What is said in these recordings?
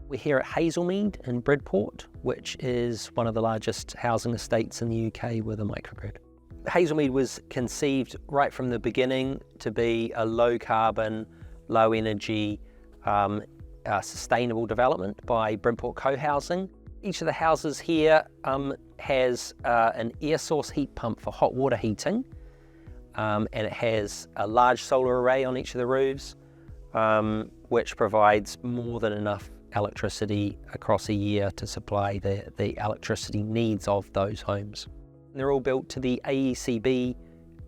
We're here at Hazelmead in Bridport, which is one of the largest housing estates in the UK with a microgrid. Hazelmead was conceived right from the beginning to be a low carbon, low energy, sustainable development by Bridport Co-Housing. Each of the houses here has an air source heat pump for hot water heating, and it has a large solar array on each of the roofs, which provides more than enough electricity across a year to supply the electricity needs of those homes. They're all built to the AECB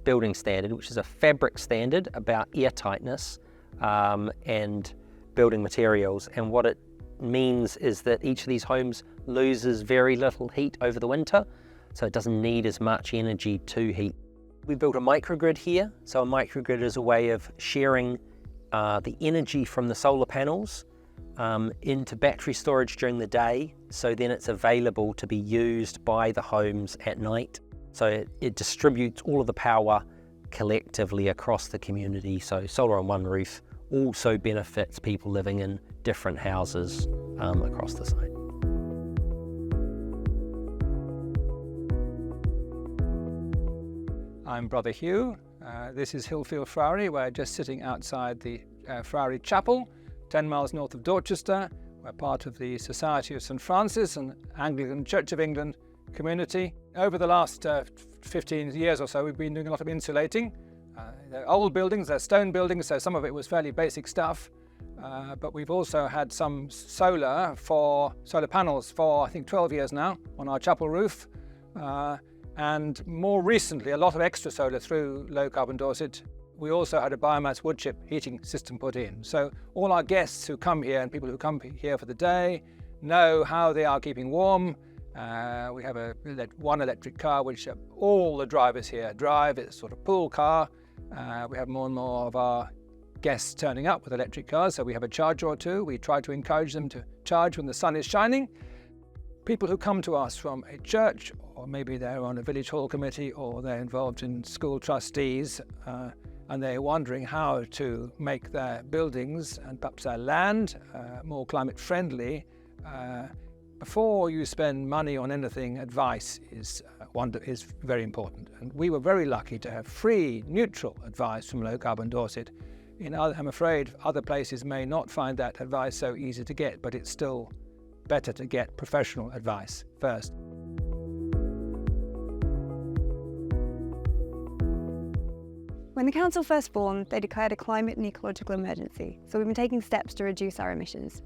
building standard, which is a fabric standard about air tightness and building materials. And what it means is that each of these homes loses very little heat over the winter, so it doesn't need as much energy to heat. We built a microgrid here. So a microgrid is a way of sharing the energy from the solar panels into battery storage during the day, so then it's available to be used by the homes at night. So it distributes all of the power collectively across the community. So solar on one roof also benefits people living in different houses across the site. I'm Brother Hugh. This is Hillfield Friary. We're just sitting outside the Friary Chapel, 10 miles north of Dorchester. We're part of the Society of St Francis and Anglican Church of England community. Over the last 15 years or so, we've been doing a lot of insulating. They're old buildings, they're stone buildings, so some of it was fairly basic stuff. But we've also had some solar panels for, I think, 12 years now on our chapel roof. And more recently, a lot of extra solar through Low Carbon Dorset. We also had a biomass wood chip heating system put in. So all our guests who come here and people who come here for the day know how they are keeping warm. We have one electric car which all the drivers here drive. It's a sort of pool car. We have more and more of our guests turning up with electric cars, so we have a charger or two. We try to encourage them to charge when the sun is shining. People who come to us from a church, or maybe they're on a village hall committee, or they're involved in school trustees, and they're wondering how to make their buildings and perhaps their land more climate friendly. Before you spend money on anything, advice is very important. And we were very lucky to have free, neutral advice from Low Carbon Dorset. I'm afraid other places may not find that advice so easy to get, but it's still better to get professional advice first. When the council first formed, they declared a climate and ecological emergency, so we've been taking steps to reduce our emissions.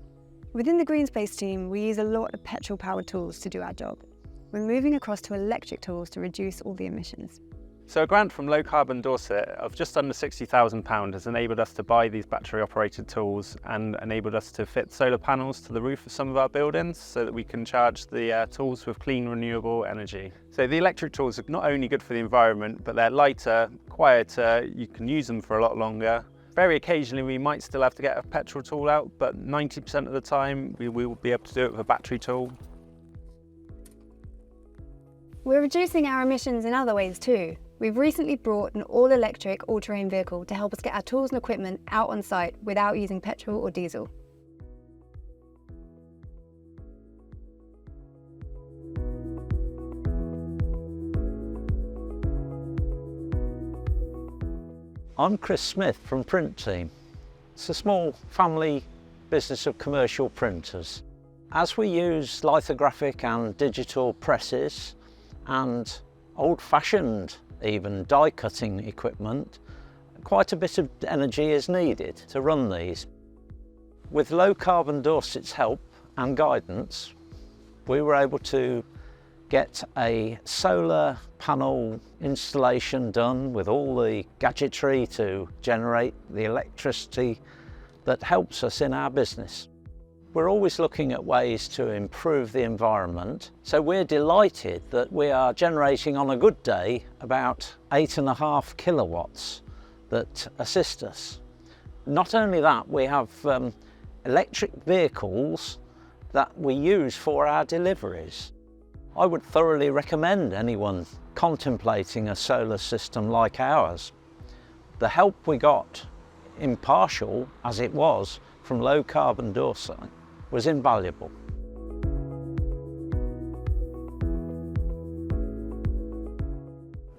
Within the Green Space team, we use a lot of petrol-powered tools to do our job. We're moving across to electric tools to reduce all the emissions. So a grant from Low Carbon Dorset of just under £60,000 has enabled us to buy these battery-operated tools and enabled us to fit solar panels to the roof of some of our buildings so that we can charge the tools with clean, renewable energy. So the electric tools are not only good for the environment, but they're lighter, quieter, you can use them for a lot longer. Very occasionally we might still have to get a petrol tool out, but 90% of the time we will be able to do it with a battery tool. We're reducing our emissions in other ways too. We've recently brought an all-electric all-terrain vehicle to help us get our tools and equipment out on site without using petrol or diesel. I'm Chris Smith from Print Team. It's a small family business of commercial printers. As we use lithographic and digital presses and old-fashioned even die cutting equipment, quite a bit of energy is needed to run these. With Low Carbon Dorset's help and guidance, we were able to get a solar panel installation done with all the gadgetry to generate the electricity that helps us in our business. We're always looking at ways to improve the environment, so we're delighted that we are generating on a good day about 8.5 kilowatts that assist us. Not only that, we have electric vehicles that we use for our deliveries. I would thoroughly recommend anyone contemplating a solar system like ours. The help we got, impartial as it was, from Low Carbon Dorset was invaluable.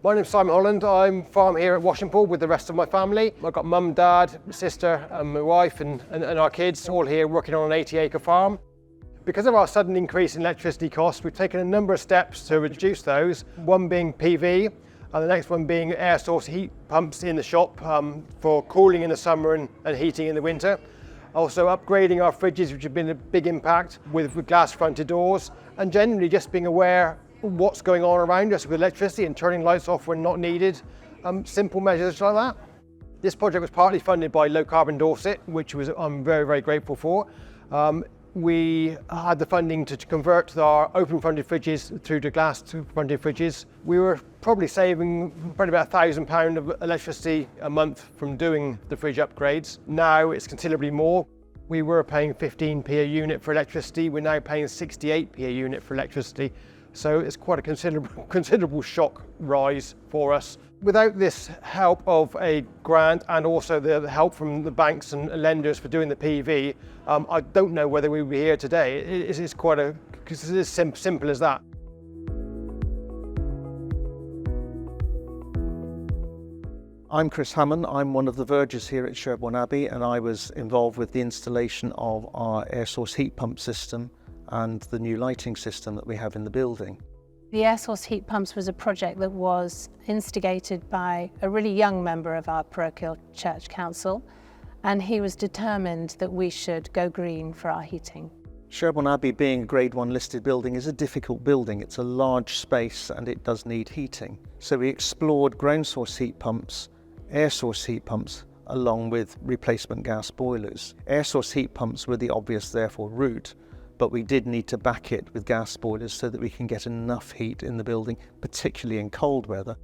My name's Simon Holland. I'm farm here at Washington with the rest of my family. I've got mum, dad, sister and my wife and our kids all here working on an 80-acre farm. Because of our sudden increase in electricity costs, we've taken a number of steps to reduce those, one being PV and the next one being air source heat pumps in the shop for cooling in the summer and heating in the winter. Also upgrading our fridges, which have been a big impact with glass fronted doors, and generally just being aware what's going on around us with electricity and turning lights off when not needed. Simple measures like that. This project was partly funded by Low Carbon Dorset, which I'm very, very grateful for. We had the funding to convert our open fronted fridges through to glass fronted fridges. We were probably saving about £1,000 of electricity a month from doing the fridge upgrades. Now it's considerably more. We were paying 15p a unit for electricity. We're now paying 68p a unit for electricity. So it's quite a considerable shock rise for us. Without this help of a grant and also the help from the banks and lenders for doing the PV, I don't know whether we would be here today. It's as simple as that. I'm Chris Hammond. I'm one of the vergers here at Sherborne Abbey, and I was involved with the installation of our air source heat pump system and the new lighting system that we have in the building. The air source heat pumps was a project that was instigated by a really young member of our parochial church council, and he was determined that we should go green for our heating. Sherborne Abbey, being a Grade 1 listed building, is a difficult building. It's a large space and it does need heating. So we explored ground source heat pumps, air source heat pumps, along with replacement gas boilers. Air source heat pumps were the obvious, therefore, route, but we did need to back it with gas boilers so that we can get enough heat in the building, particularly in cold weather.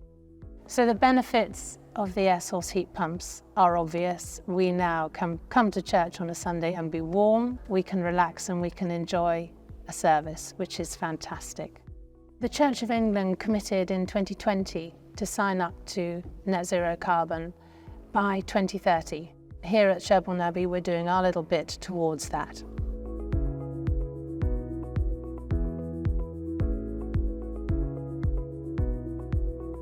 So the benefits of the air source heat pumps are obvious. We now come to church on a Sunday and be warm, we can relax and we can enjoy a service, which is fantastic. The Church of England committed in 2020 to sign up to net zero carbon by 2030. Here at Sherborne Abbey, we're doing our little bit towards that.